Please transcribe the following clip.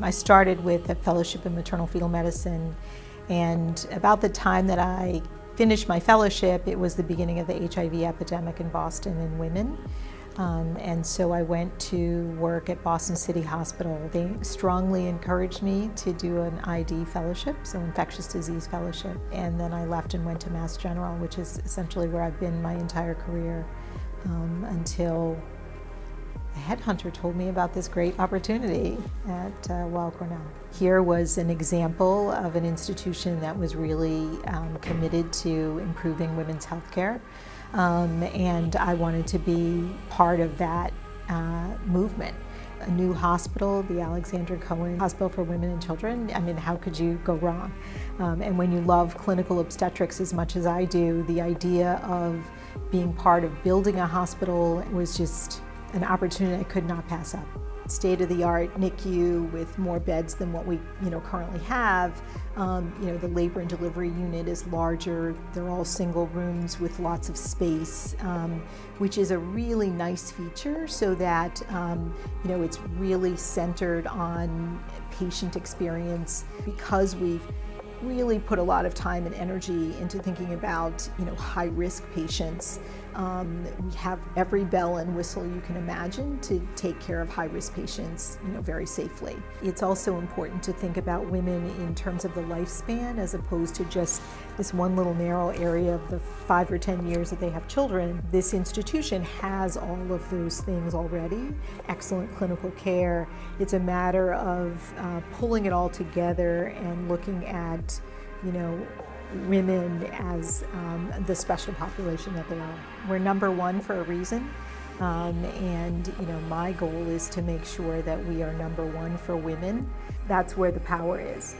I started with a fellowship in maternal fetal medicine, and about the time that I finished my fellowship, it was the beginning of the HIV epidemic in Boston in women. And so I went to work at Boston City Hospital. They strongly encouraged me to do an ID fellowship, so infectious disease fellowship. And then I left and went to Mass General, which is essentially where I've been my entire career until a headhunter told me about this great opportunity at Weill Cornell. Here was an example of an institution that was really committed to improving women's health care. And I wanted to be part of that movement. A new hospital, the Alexander Cohen Hospital for Women and Children, I mean, how could you go wrong? And when you love clinical obstetrics as much as I do, the idea of being part of building a hospital was just an opportunity I could not pass up. State-of-the-art NICU with more beds than what we currently have. The labor and delivery unit is larger. They're all single rooms with lots of space, which is a really nice feature so that it's really centered on patient experience, because we've really put a lot of time and energy into thinking about high-risk patients. We have every bell and whistle you can imagine to take care of high-risk patients very safely. It's also important to think about women in terms of the lifespan as opposed to just this one little narrow area of the 5 or 10 years that they have children. This institution has all of those things already, excellent clinical care. It's a matter of pulling it all together and looking at women as the special population that they are. We're number one for a reason, and my goal is to make sure that we are number one for women. That's where the power is.